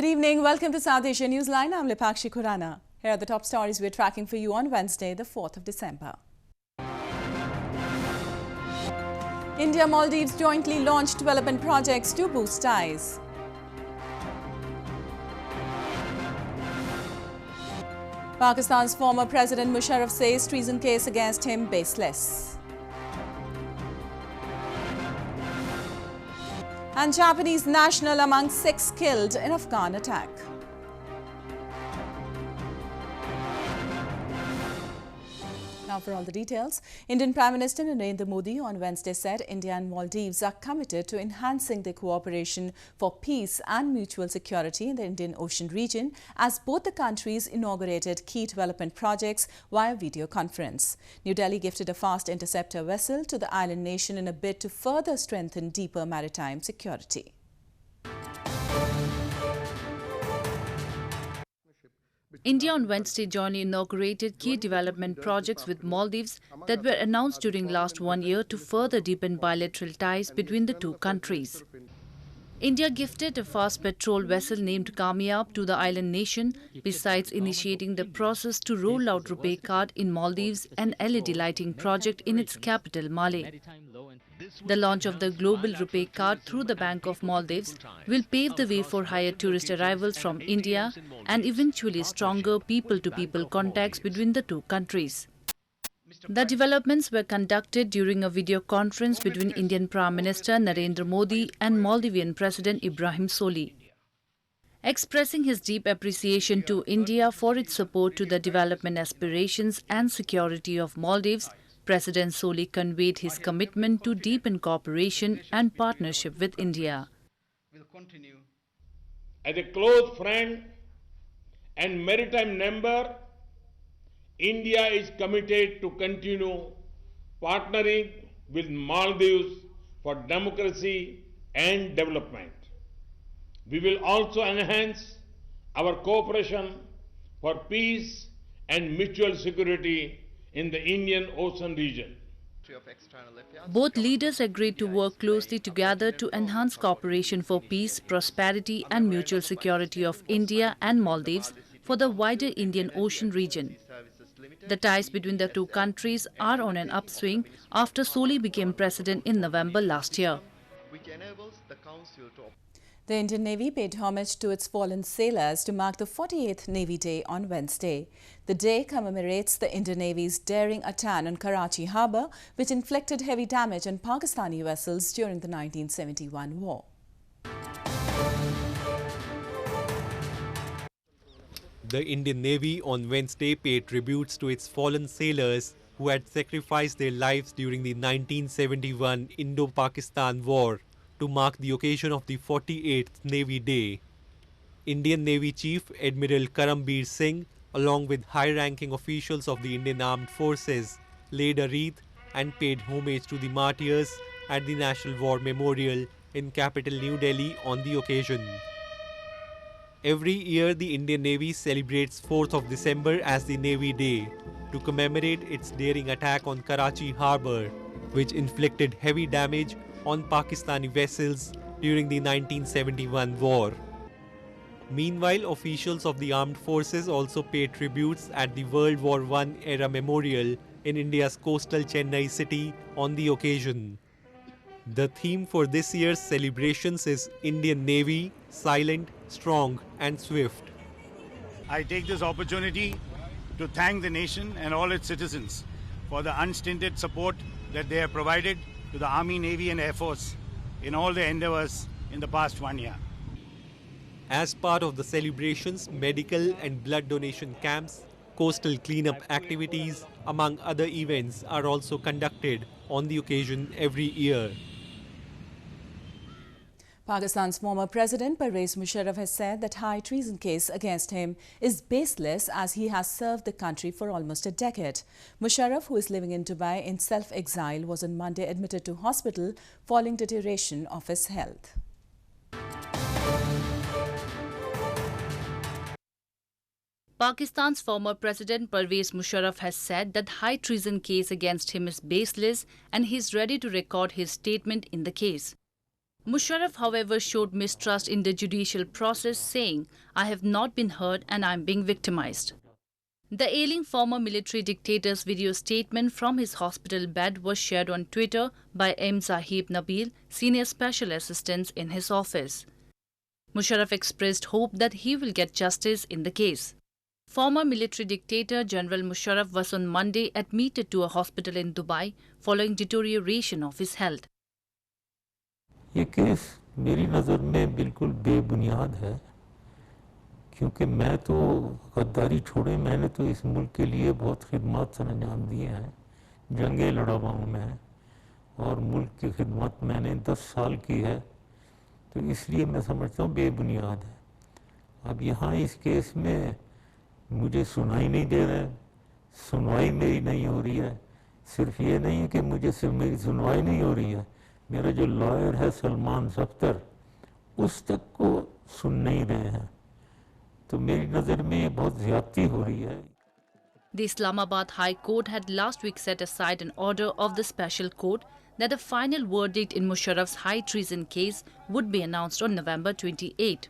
Good evening. Welcome to South Asia Newsline. I'm Lipakshi Khurana. Here are the top stories we're tracking for you on Wednesday, the 4th of December. India Maldives jointly launched development projects to boost ties. Pakistan's former President Musharraf says treason case against him baseless. And Japanese national among 6 killed in Afghan attack. Now for all the details. Indian Prime Minister Narendra Modi on Wednesday said India and Maldives are committed to enhancing their cooperation for peace and mutual security in the Indian Ocean region as both the countries inaugurated key development projects via video conference. New Delhi gifted a fast interceptor vessel to the island nation in a bid to further strengthen deeper maritime security. India on Wednesday jointly inaugurated key development projects with Maldives that were announced during last 1 year to further deepen bilateral ties between the two countries. India gifted a fast patrol vessel named Kamyab to the island nation, besides initiating the process to roll out RuPay card in Maldives and LED lighting project in its capital, Malé. The launch of the global RuPay card through the Bank of Maldives will pave the way for higher tourist arrivals from India and eventually stronger people-to-people contacts between the two countries. The developments were conducted during a video conference between Indian Prime Minister Narendra Modi and Maldivian President Ibrahim Soli. Expressing his deep appreciation to India for its support to the development aspirations and security of Maldives, President Soli conveyed his commitment to deepen cooperation and partnership with India. As a close friend and maritime neighbor, India is committed to continue partnering with Maldives for democracy and development. We will also enhance our cooperation for peace and mutual security in the Indian Ocean region. Both leaders agreed to work closely together to enhance cooperation for peace, prosperity and mutual security of India and Maldives for the wider Indian Ocean region. The ties between the two countries are on an upswing after Soli became president in November last year. The Indian Navy paid homage to its fallen sailors to mark the 48th Navy Day on Wednesday. The day commemorates the Indian Navy's daring attack on Karachi harbour, which inflicted heavy damage on Pakistani vessels during the 1971 war. The Indian Navy on Wednesday paid tributes to its fallen sailors who had sacrificed their lives during the 1971 Indo-Pakistan War to mark the occasion of the 48th Navy Day. Indian Navy Chief Admiral Karambir Singh, along with high-ranking officials of the Indian Armed Forces, laid a wreath and paid homage to the martyrs at the National War Memorial in capital New Delhi on the occasion. Every year, the Indian Navy celebrates 4th of December as the Navy Day to commemorate its daring attack on Karachi harbour, which inflicted heavy damage on Pakistani vessels during the 1971 war. Meanwhile, officials of the armed forces also paid tributes at the World War I era memorial in India's coastal Chennai city on the occasion. The theme for this year's celebrations is Indian Navy, silent, strong and swift. I take this opportunity to thank the nation and all its citizens for the unstinted support that they have provided to the Army, Navy and Air Force in all their endeavours in the past 1 year. As part of the celebrations, medical and blood donation camps, coastal cleanup activities, among other events, are also conducted on the occasion every year. Pakistan's former President Pervez Musharraf has said that high treason case against him is baseless as he has served the country for almost a decade. Musharraf, who is living in Dubai in self-exile, was on Monday admitted to hospital following deterioration of his health. Pakistan's former President Pervez Musharraf has said that high treason case against him is baseless and he is ready to record his statement in the case. Musharraf, however, showed mistrust in the judicial process, saying, "I have not been heard and I am being victimized." The ailing former military dictator's video statement from his hospital bed was shared on Twitter by M. Zahib Nabil, senior special assistant in his office. Musharraf expressed hope that he will get justice in the case. Former military dictator General Musharraf was on Monday admitted to a hospital in Dubai following deterioration of his health. ये case मेरी नज़र में बिल्कुल बेबुनियाद है, क्योंकि मैं तो गद्दारी छोड़े, मैंने तो इस मुल्क के लिए बहुत खिदमत अंजाम दिए हैं, जंगें लड़ा हुआ हूँ मैं, और मुल्क की खिदमत मैंने 10 साल की है, तो इसलिए मैं समझता हूँ बेबुनियाद है। अब यहाँ इस केस में मुझे सुनाई नहीं दे रहा है, सुनवाई मेरी नहीं हो रही है। सिर्फ ये नहीं है कि मुझे सिर्फ मेरी सुनवाई नहीं हो रही है, मेरा जो लॉयर है सलमान सफ्तर, उस तक को सुन नहीं रहे हैं, तो मेरी नज़र में ये बहुत ज़्यादती हो रही है। The Islamabad High Court had last week set aside an order of the special court that the final verdict in Musharraf's high treason case would be announced on November 28.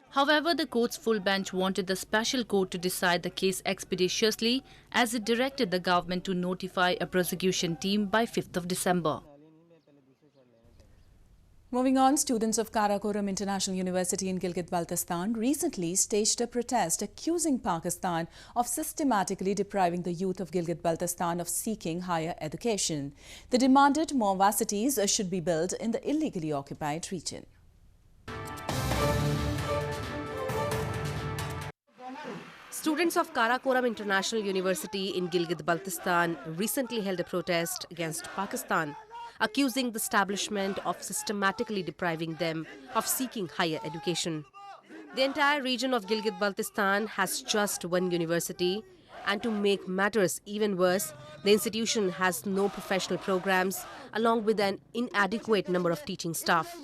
However, the court's full bench wanted the special court to decide the case expeditiously, as it directed the government to notify a prosecution team by 5th of December. Moving on, students of Karakoram International University in Gilgit-Baltistan recently staged a protest accusing Pakistan of systematically depriving the youth of Gilgit-Baltistan of seeking higher education. They demanded more varsities should be built in the illegally occupied region. Students of Karakoram International University in Gilgit-Baltistan recently held a protest against Pakistan, accusing the establishment of systematically depriving them of seeking higher education. The entire region of Gilgit-Baltistan has just one university, and to make matters even worse, the institution has no professional programs along with an inadequate number of teaching staff.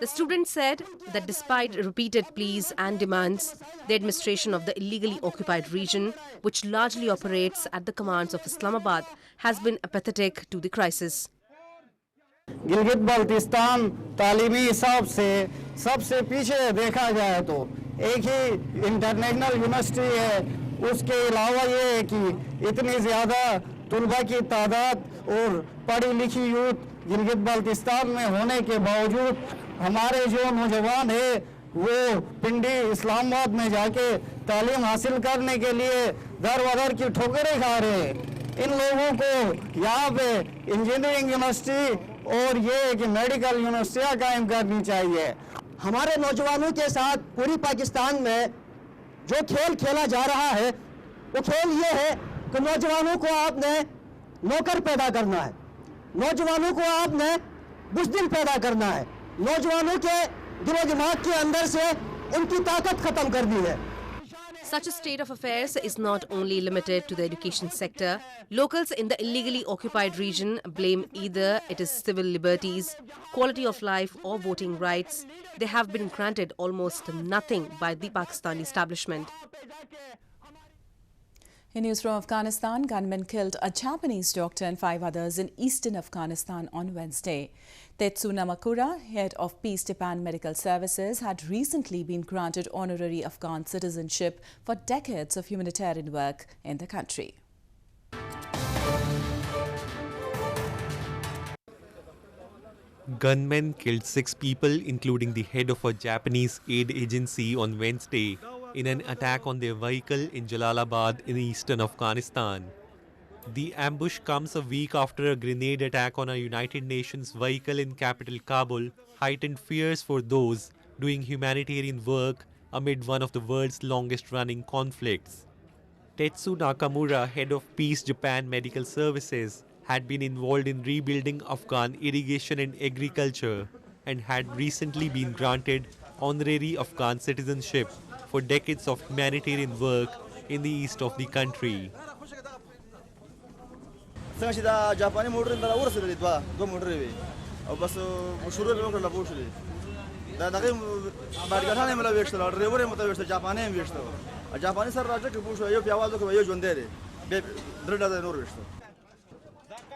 The students said that despite repeated pleas and demands, the administration of the illegally occupied region, which largely operates at the commands of Islamabad, has been apathetic to the crisis. Gilgit Baltistan तालीमी हिसाब से सबसे पीछे देखा जाए तो एक ही international university है, उसके अलावा ये है कि इतनी ज़्यादा तुलबा की तादाद और पढ़ी लिखी यूथ गिलगित बाल्टिस्तान में होने के बावजूद हमारे जो नौजवान है वो पिंडी इस्लामाबाद में जाके तालीम हासिल करने के लिए दर बदर की ठोकरें खा रहे हैं। इन लोगों को यहाँ पे इंजीनियरिंग यूनिवर्सिटी और ये कि मेडिकल यूनिवर्सिटियाँ कायम करनी चाहिए। हमारे नौजवानों के साथ पूरी पाकिस्तान में जो खेल खेला जा रहा है, वो खेल ये है कि नौजवानों को आपने नौकर पैदा करना है, नौजवानों को आपने बुज़दिल पैदा करना है, नौजवानों के दिलो दिमाग के अंदर से उनकी ताकत खत्म करनी है। Such a state of affairs is not only limited to the education sector. Locals in the illegally occupied region blame either it is civil liberties, quality of life or voting rights. They have been granted almost nothing by the Pakistani establishment. In news from Afghanistan, gunmen killed a Japanese doctor and 5 others in eastern Afghanistan on Wednesday. Tetsu Namakura, head of Peace Japan Medical Services, had recently been granted honorary Afghan citizenship for decades of humanitarian work in the country. Gunmen killed 6 people, including the head of a Japanese aid agency, on Wednesday in an attack on their vehicle in Jalalabad in eastern Afghanistan. The ambush comes a week after a grenade attack on a United Nations vehicle in capital Kabul heightened fears for those doing humanitarian work amid one of the world's longest-running conflicts. Tetsu Nakamura, head of Peace Japan Medical Services, had been involved in rebuilding Afghan irrigation and agriculture and had recently been granted honorary Afghan citizenship for decades of humanitarian work in the east of the country.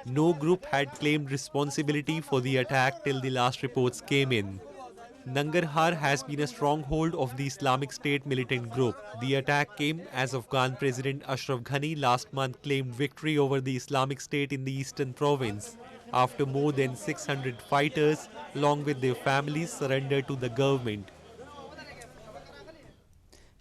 No group had claimed responsibility for the attack till the last reports came in. Nangarhar has been a stronghold of the Islamic State militant group. The attack came as Afghan President Ashraf Ghani last month claimed victory over the Islamic State in the eastern province, after more than 600 fighters, along with their families, surrendered to the government.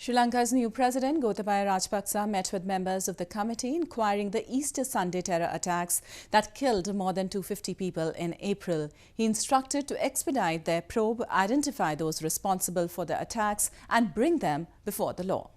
Sri Lanka's new president, Gotabaya Rajapaksa, met with members of the committee inquiring the Easter Sunday terror attacks that killed more than 250 people in April. He instructed to expedite their probe, identify those responsible for the attacks and bring them before the law.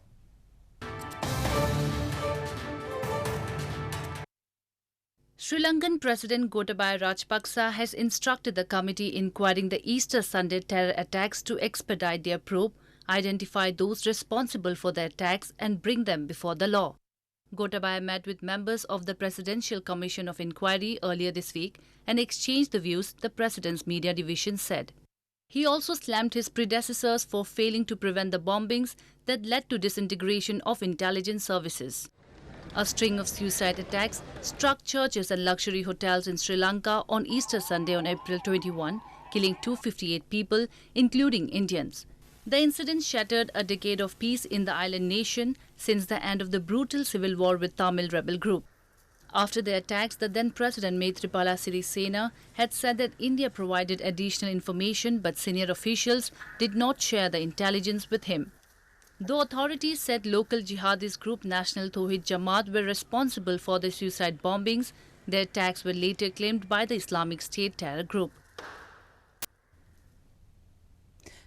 Sri Lankan President Gotabaya Rajapaksa has instructed the committee inquiring the Easter Sunday terror attacks to expedite their probe, identify those responsible for the attacks and bring them before the law. Gotabaya met with members of the Presidential Commission of Inquiry earlier this week and exchanged the views, the President's media division said. He also slammed his predecessors for failing to prevent the bombings that led to disintegration of intelligence services. A string of suicide attacks struck churches and luxury hotels in Sri Lanka on Easter Sunday on April 21, killing 258 people, including Indians. The incident shattered a decade of peace in the island nation since the end of the brutal civil war with Tamil rebel group. After the attacks, the then President Maithripala Sirisena had said that India provided additional information but senior officials did not share the intelligence with him. Though authorities said local jihadist group National Tawhid Jamaat were responsible for the suicide bombings, their attacks were later claimed by the Islamic State terror group.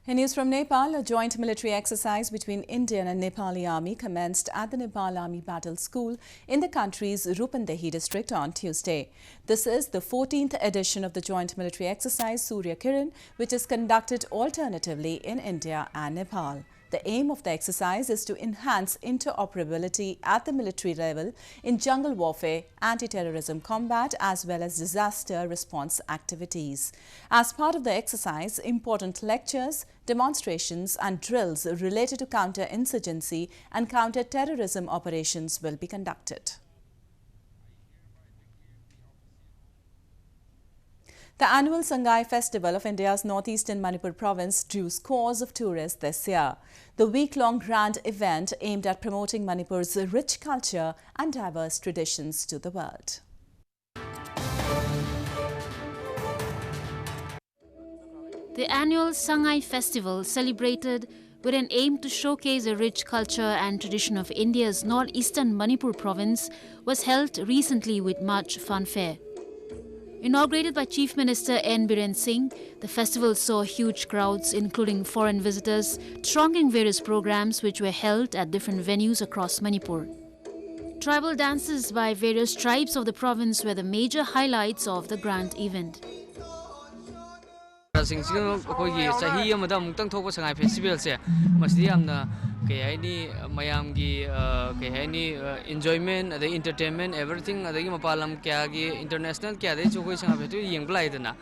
In news from Nepal, a joint military exercise between Indian and Nepali army commenced at the Nepal Army Battle School in the country's Rupandehi district on Tuesday. This is the 14th edition of the joint military exercise Surya Kiran, which is conducted alternatively in India and Nepal. The aim of the exercise is to enhance interoperability at the military level in jungle warfare, anti-terrorism combat as well as disaster response activities. As part of the exercise, important lectures, demonstrations and drills related to counter-insurgency and counter-terrorism operations will be conducted. The annual Sangai Festival of India's northeastern Manipur province drew scores of tourists this year. The week-long grand event aimed at promoting Manipur's rich culture and diverse traditions to the world. The annual Sangai Festival, celebrated with an aim to showcase a rich culture and tradition of India's northeastern Manipur province, was held recently with much fanfare. Inaugurated by Chief Minister N. Biren Singh, the festival saw huge crowds, including foreign visitors, thronging various programs which were held at different venues across Manipur. Tribal dances by various tribes of the province were the major highlights of the grand event. Enjoyment, entertainment, everything. Mapalam kaya international kaya Sangai Festival yeng blai dana.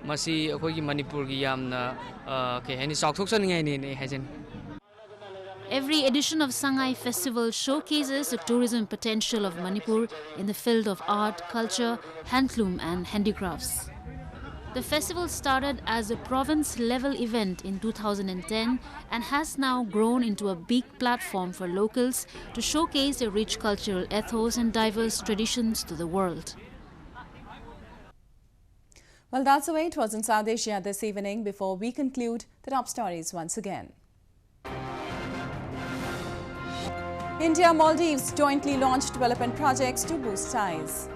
Masi Manipur gi yamna sakthoksan ngai hajen. Every edition of Sangai Festival showcases the tourism potential of Manipur in the field of art, culture, handloom and handicrafts. The festival started as a province-level event in 2010 and has now grown into a big platform for locals to showcase their rich cultural ethos and diverse traditions to the world. Well, that's the way it was in South Asia this evening. Before we conclude, the top stories once again. India-Maldives jointly launched development projects to boost ties.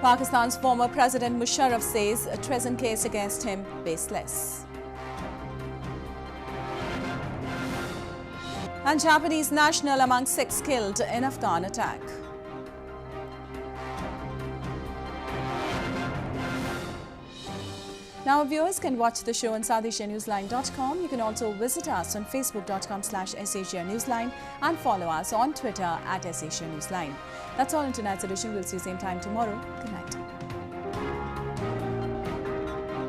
Pakistan's former President Musharraf says a treason case against him baseless. And Japanese national among 6 killed in Afghan attack. Now viewers can watch the on SouthAsiaNewsline.com. You can also visit us on Facebook.com/ASIA Newsline and follow us on Twitter @ASIA Newsline. That's all in tonight's edition. We'll see you same time tomorrow. Good night.